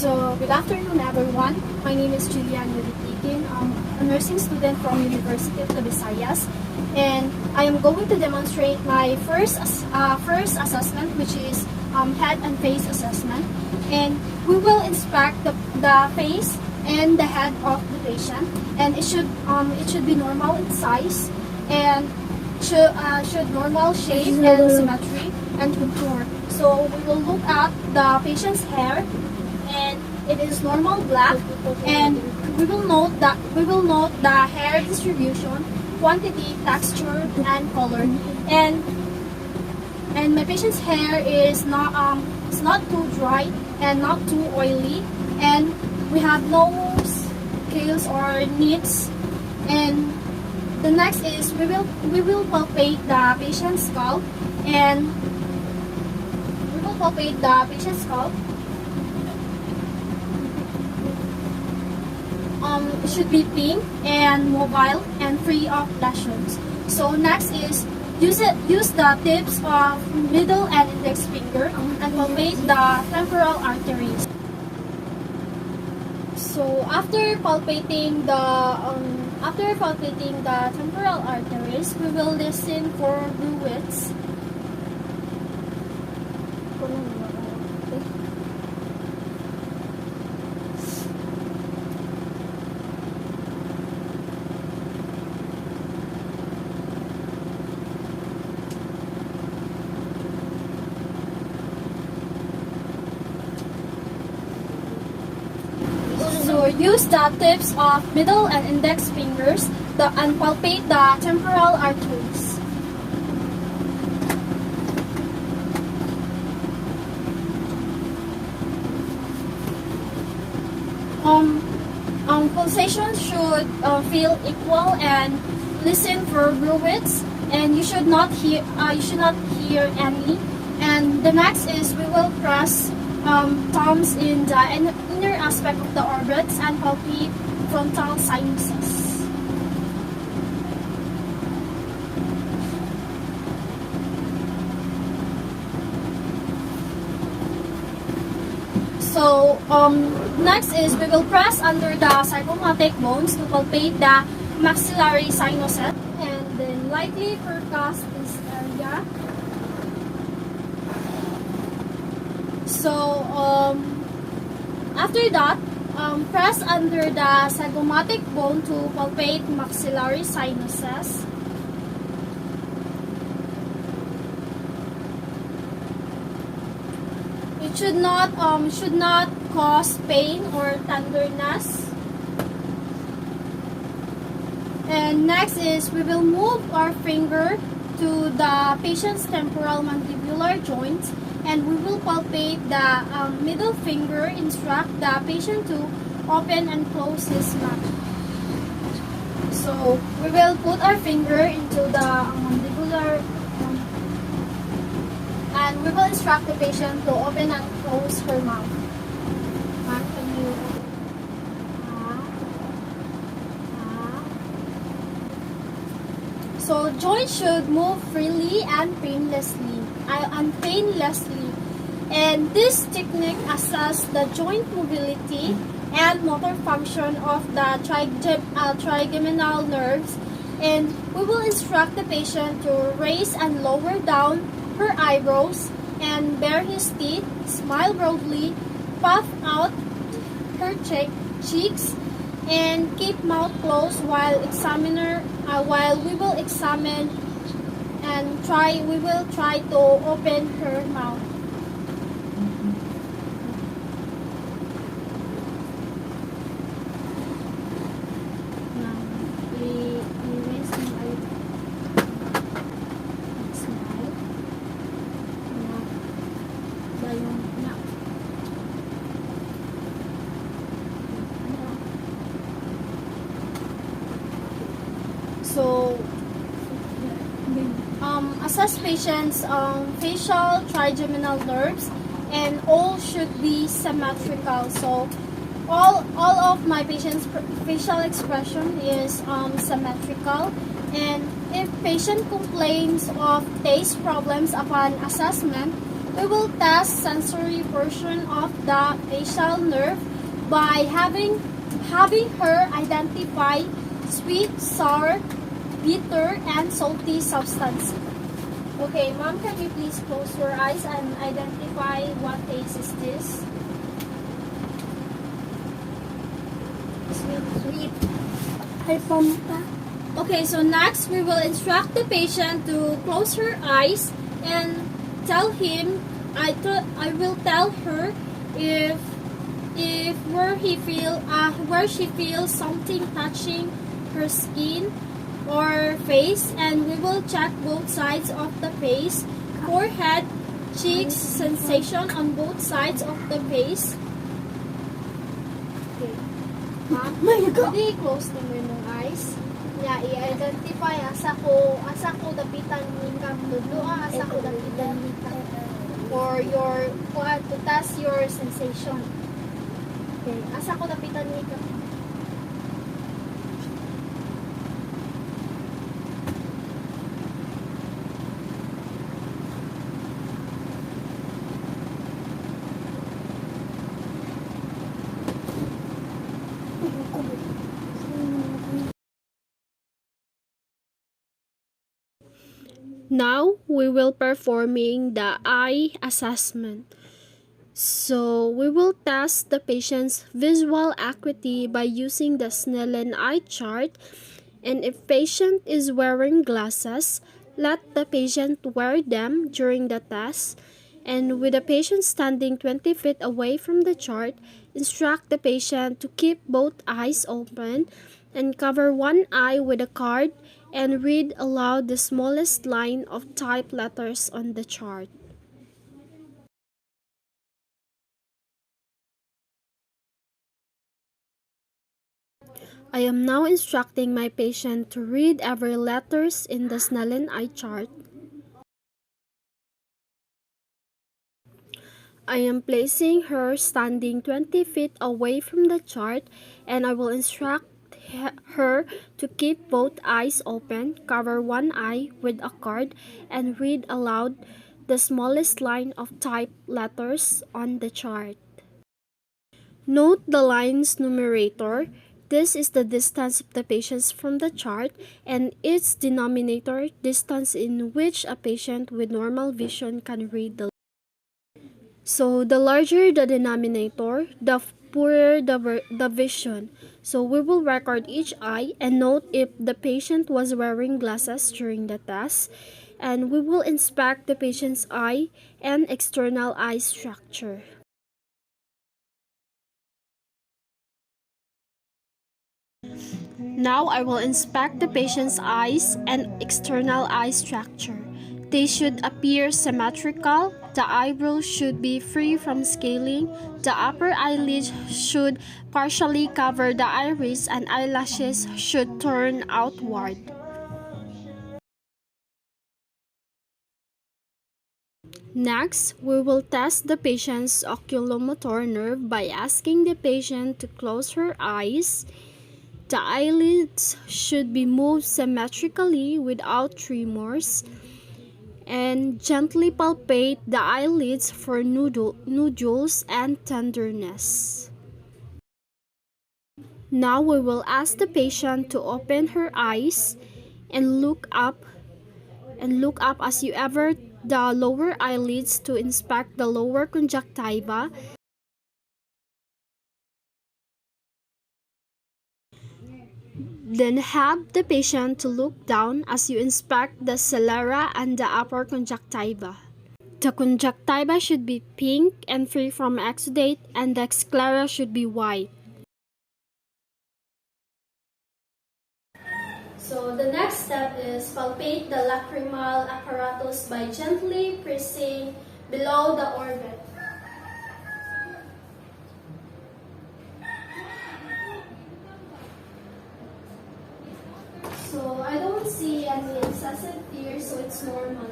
So, good afternoon, everyone. My name is Julian Yuditikin. I'm a nursing student from University of the Visayas, and I am going to demonstrate my first assessment, which is head and face assessment. And we will inspect the face and the head of the patient, and it should be normal in size and should normal shape and symmetry and contour. So we will look at the patient's hair, and it is normal black, and we will note the hair distribution, quantity, texture, and color. And my patient's hair is not it's not too dry and not too oily, and we have no scales or nits. And the next is we will palpate the patient's scalp, and we will palpate the patient's scalp. It should be pink and mobile and free of lesions. So next is use the tips of middle and index finger and palpate the temporal arteries. So after palpating the temporal arteries, we will listen for bruits. So use the tips of middle and index fingers and palpate the temporal arteries. Pulsations should feel equal, and listen for bruits, and you should not hear any. And the next is we will press thumbs in the inner aspect of the orbits and palpate frontal sinuses. So next is we will press under the zygomatic bones to palpate the maxillary sinuses, and then lightly percuss this area. So after that, press under the zygomatic bone to palpate maxillary sinuses. It should not cause pain or tenderness. And next is we will move our finger to the patient's temporal mandibular joint, and we will palpate the middle finger, instruct the patient to open and close his mouth. So we will put our finger into the mandibular and we will instruct the patient to open and close her mouth. So joints should move freely and painlessly. And this technique assesses the joint mobility and motor function of the trigeminal nerves, and we will instruct the patient to raise and lower down her eyebrows and bare his teeth, smile broadly, puff out her cheeks, and keep mouth closed while we will examine and we will try to open her mouth. So assess patients' facial trigeminal nerves, and all should be symmetrical. So all of my patients' facial expression is symmetrical. And if patient complains of taste problems upon assessment, we will test sensory portion of the facial nerve by having her identify sweet, sour, bitter, and salty substance. Okay, mom, can you please close your eyes and identify what taste is this? Sweet. Ay, pampa. Okay, so next we will instruct the patient to close her eyes and tell him, I will tell her if where she feels something touching her skin or face, and we will check both sides of the face, forehead, cheeks, sensation on both sides of the face. Okay. Ma'am, pwede close na mo yung eyes. Yeah, i-identify asa ko dapitan ni kang dudua, asa ko dapitan ni kang for your to test your sensation. Okay, asa ko dapitan ni kang Now, we will performing the eye assessment. So, we will test the patient's visual acuity by using the Snellen eye chart. And if patient is wearing glasses, let the patient wear them during the test. And with the patient standing 20 feet away from the chart, instruct the patient to keep both eyes open and cover one eye with a card and read aloud the smallest line of typed letters on the chart. I am now instructing my patient to read every letters in the Snellen eye chart. I am placing her standing 20 feet away from the chart, and I will instruct her to keep both eyes open, cover one eye with a card, and read aloud the smallest line of typed letters on the chart. Note the line's numerator. This is the distance of the patients from the chart, and its denominator, distance in which a patient with normal vision can read the. So the larger the denominator, the poorer the vision. So we will record each eye and note if the patient was wearing glasses during the test, and we will inspect the patient's eye and external eye structure. Now I will inspect the patient's eyes and external eye structure. They should appear symmetrical. The eyebrows should be free from scaling. The upper eyelids should partially cover the iris, and eyelashes should turn outward. Next, we will test the patient's oculomotor nerve by asking the patient to close her eyes. The eyelids should be moved symmetrically without tremors, and gently palpate the eyelids for nodules and tenderness. Now we will ask the patient to open her eyes and look up as you ever the lower eyelids to inspect the lower conjunctiva. Then have the patient to look down as you inspect the sclera and the upper conjunctiva. The conjunctiva should be pink and free from exudate, and the sclera should be white. So the next step is palpate the lacrimal apparatus by gently pressing below the orbit. So I don't see any excessive tears, so it's normal.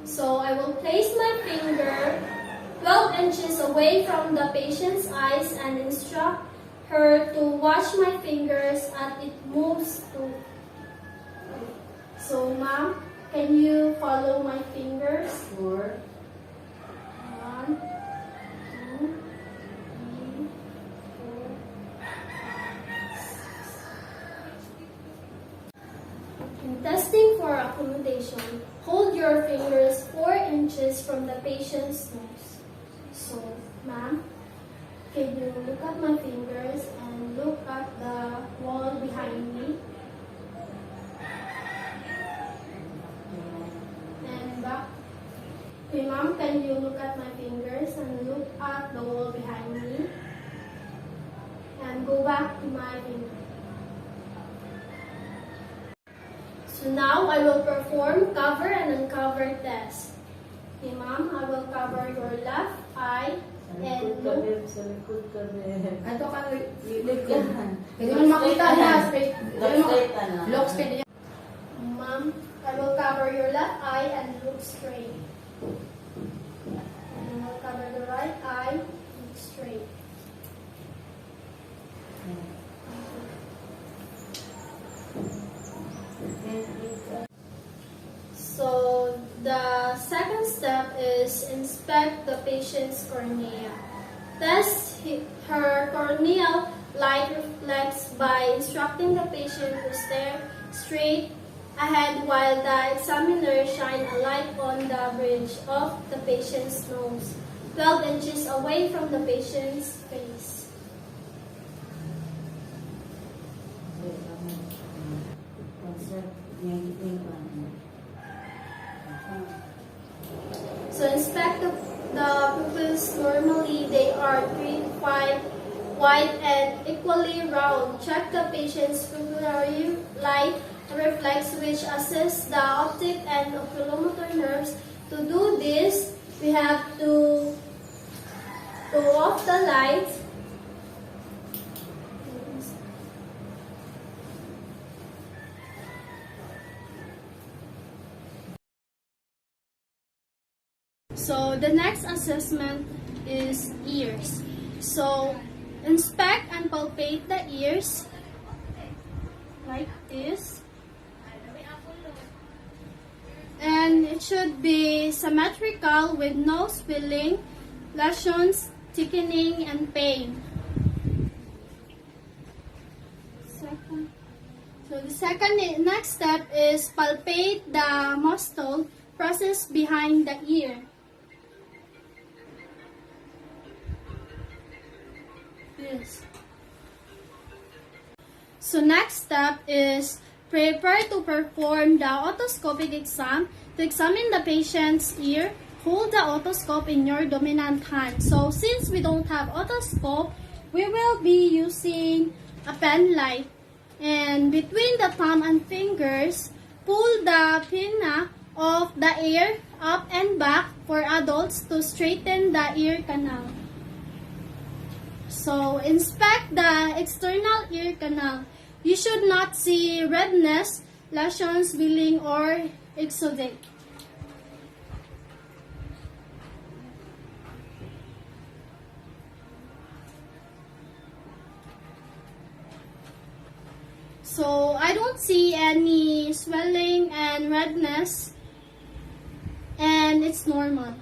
So I will place my finger 12 inches away from the patient's eyes and instruct her to watch my fingers as it moves to. So ma'am, can you follow my fingers? 4, 1, 2, 3, 4. In testing for accommodation, hold your fingers 4 inches from the patient's nose. So, ma'am, can you look at my fingers and look at the wall behind me? And back. Okay, ma'am, can you look at my fingers and look at the wall behind me? And go back to my finger. So now I will perform cover and uncover test. Okay, ma'am, I will cover your left eye and look. sa likod ka, Beb. Ato ka, Likod ka. pwede mo makita niya, straight. Straight na lang. Lock straight. Ma'am, I will cover your left eye and look straight. And I will cover the right eye, look straight. So the second step is inspect the patient's cornea. Test her corneal light reflex by instructing the patient to stare straight ahead while the examiner shine a light on the bridge of the patient's nose, 12 inches away from the patient's face. So inspect the pupils. Normally they are 3 to 5 wide and equally round. Check the patient's pupillary light reflex, which assists the optic and oculomotor nerves. To do this, we have to go off the light. So the next assessment is ears. So inspect and palpate the ears like this. And it should be symmetrical with no swelling, lesions, thickening, and pain. So the next step is palpate the muscle process behind the ear. Yes. So next step is prepare to perform the otoscopic exam. To examine the patient's ear, hold the otoscope in your dominant hand. So since we don't have otoscope, we will be using a pen light. And between the thumb and fingers, pull the pinna of the ear up and back for adults to straighten the ear canal. So inspect the external ear canal. You should not see redness, lesions, swelling, or exudate. So I don't see any swelling and redness, and it's normal.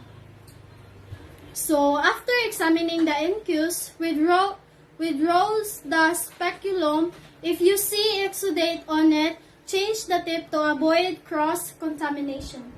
So after examining the incus, withdraws the speculum. If you see exudate on it, change the tip to avoid cross-contamination.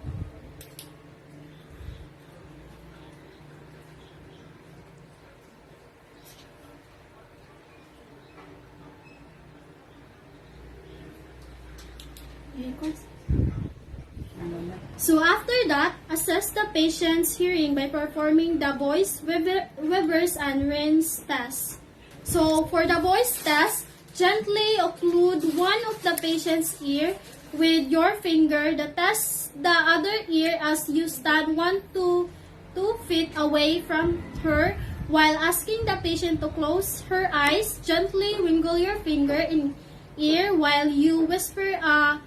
So after that, assess the patient's hearing by performing the voice, Weber's, and Rins test. So for the voice test, gently occlude one of the patient's ear with your finger. Test the other ear as you stand 1 to 2 feet away from her while asking the patient to close her eyes. Gently wiggle your finger in ear while you whisper a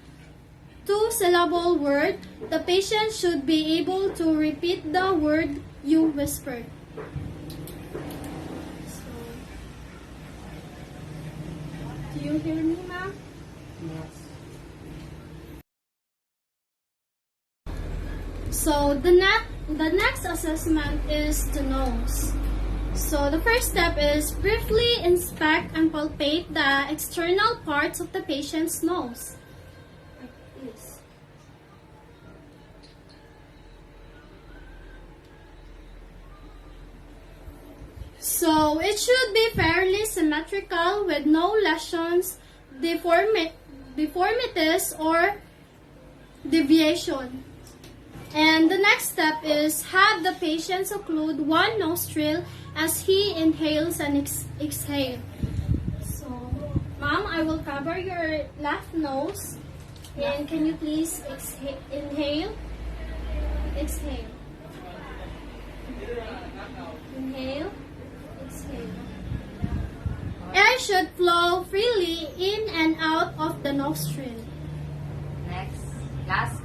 2-syllable word. The patient should be able to repeat the word you whispered. Do you hear me, ma'am? Yes. So the next assessment is the nose. So the first step is briefly inspect and palpate the external parts of the patient's nose. Like this. So it should be fairly symmetrical with no lesions, deformities, or deviation. And the next step is have the patient occlude one nostril as he inhales and exhales. So, ma'am, I will cover your left nose. And can you please inhale? Exhale. Inhale. Exhale. Air should flow freely in and out of the nostril. Next, last.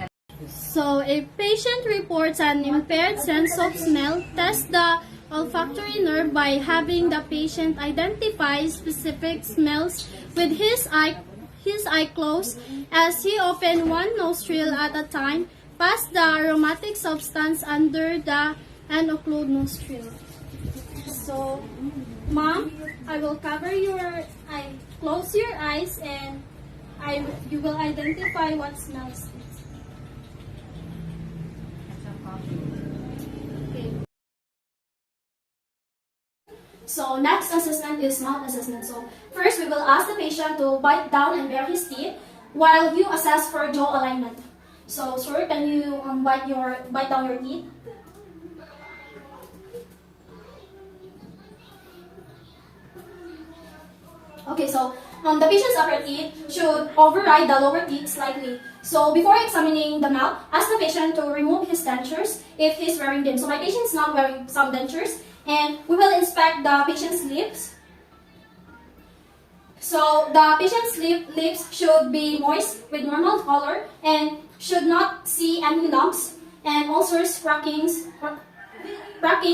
So, if patient reports an impaired sense of smell, test the olfactory nerve by having the patient identify specific smells with his eye closed as he opens one nostril at a time, pass the aromatic substance under the and occlude nostril. So, ma'am, I will cover your eye, close your eyes, and you will identify what smells. Okay. So next assessment is mouth assessment. So first we will ask the patient to bite down and bare his teeth while you assess for jaw alignment. So sir, can you bite down your teeth? Okay, so the patient's upper teeth should override the lower teeth slightly. So before examining the mouth, ask the patient to remove his dentures if he's wearing them. So my patient's not wearing some dentures, and we will inspect the patient's lips. So the patient's lips should be moist with normal color and should not see any lumps and ulcers, cracking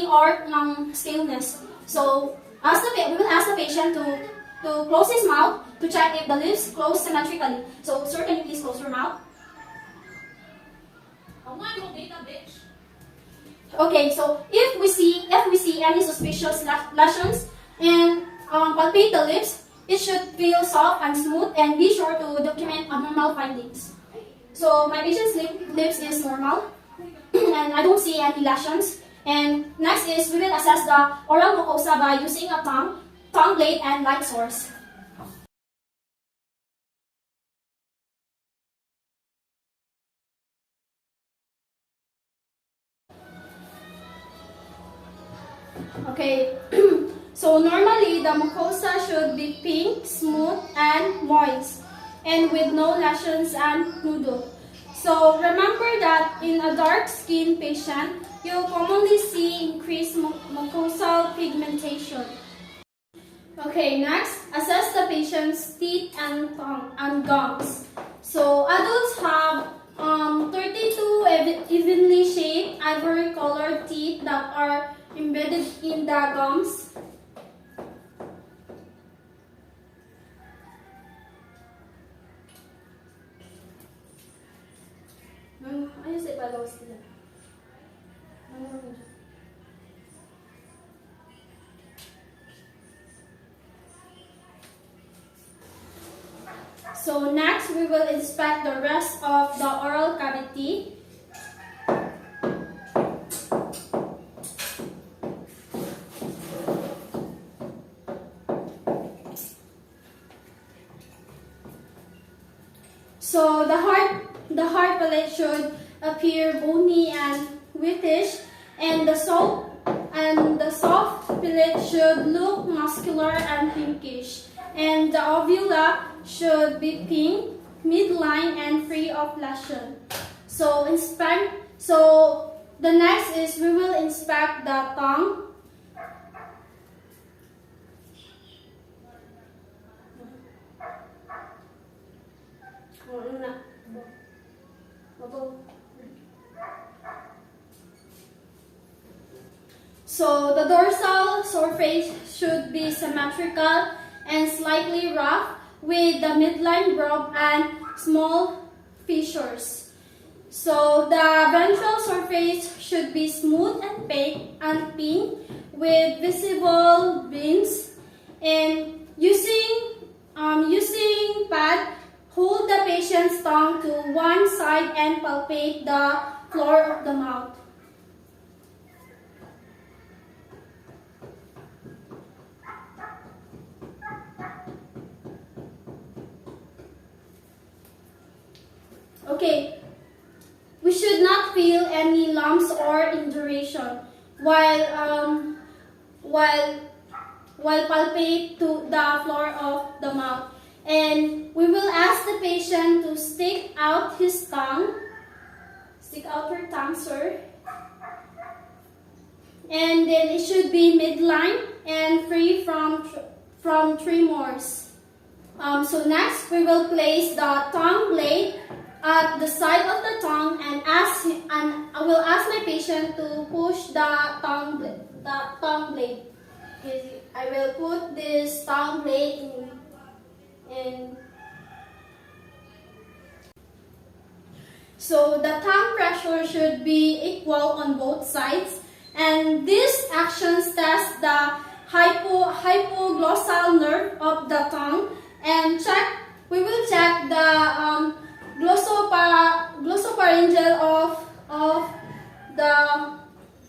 or scaleness. So we will ask the patient to close his mouth to check if the lips close symmetrically. So, sir, can you please close your mouth? Okay, so if we see any suspicious lesions and palpate the lips, it should feel soft and smooth, and be sure to document abnormal findings. So my patient's lips is normal, and I don't see any lesions. And next is we will assess the oral mucosa by using a tongue blade and light source. Okay, so normally the mucosa should be pink, smooth, and moist, and with no lesions and noodle. So remember that in a dark skin patient, you commonly see increased mucosal pigmentation. Okay, next, assess the patient's teeth and tongue and gums. So adults have 32 evenly shaped ivory colored teeth that are embedded in the gums. So next, we will inspect the rest of the oral cavity. So the hard palate should appear bony and whitish, and the soft palate should look muscular and pinkish, and the uvula should be pink, midline, and free of lesion. So the next is we will inspect the tongue. So the dorsal surface should be symmetrical and slightly rough with the midline groove and small fissures. So the ventral surface should be smooth and pink with visible veins. And using pad, hold the patient's tongue to one side and palpate the floor of the mouth. Okay, we should not feel any lumps or induration while palpate to the floor of the mouth. And we will ask the patient to stick out his tongue. Stick out your tongue, sir. And then it should be midline and free from tremors. So next, we will place the tongue blade at the side of the tongue and I will ask my patient to push the tongue blade. Okay, I will put this tongue blade in. So the tongue pressure should be equal on both sides, and these actions test the hypoglossal nerve of the tongue and we will check the glossopharyngeal of the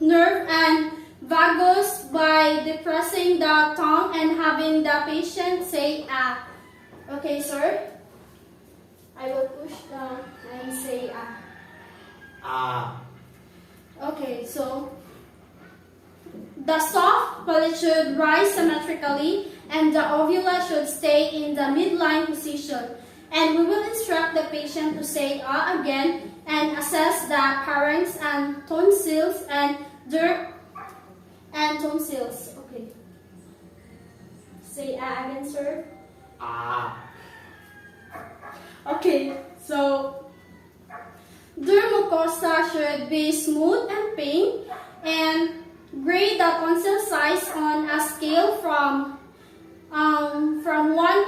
nerve and vagus by depressing the tongue and having the patient say ah. Okay, sir? I will push down and say ah. Ah. Okay, so the soft palate should rise symmetrically and the ovula should stay in the midline position. And we will instruct the patient to say ah again and assess the pharynx and tonsils and tonsils. Okay. Say ah again, sir. Ah. Okay, so mucosa should be smooth and pink, and grade the tonsil size on a scale from 1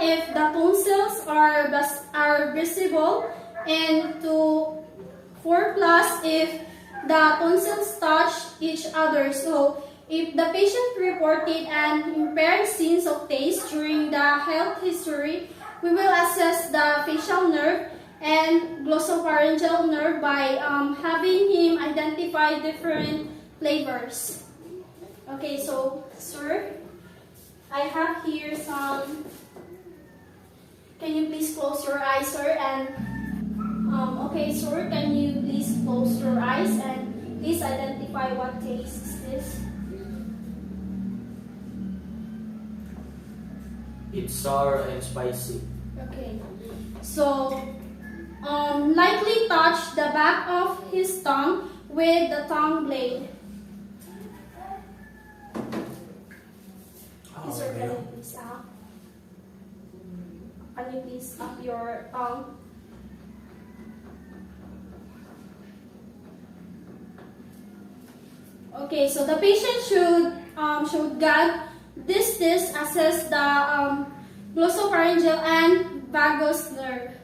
if the tonsils are visible, and to 4 plus if the tonsils touch each other. So if the patient reported an impaired sense of taste during the health history, we will assess the facial nerve and glossopharyngeal nerve by having him identify different flavors. Okay, so sir, I have here some. Can you please close your eyes, sir? And okay, sir, can you please close your eyes and please identify what taste is this? It's sour and spicy. Okay, so lightly touch the back of his tongue with the tongue blade. Oh, Sir, can yeah. you please up? Can you please up your tongue? Okay, so the patient should gag. This assess the glossopharyngeal and vagus nerve.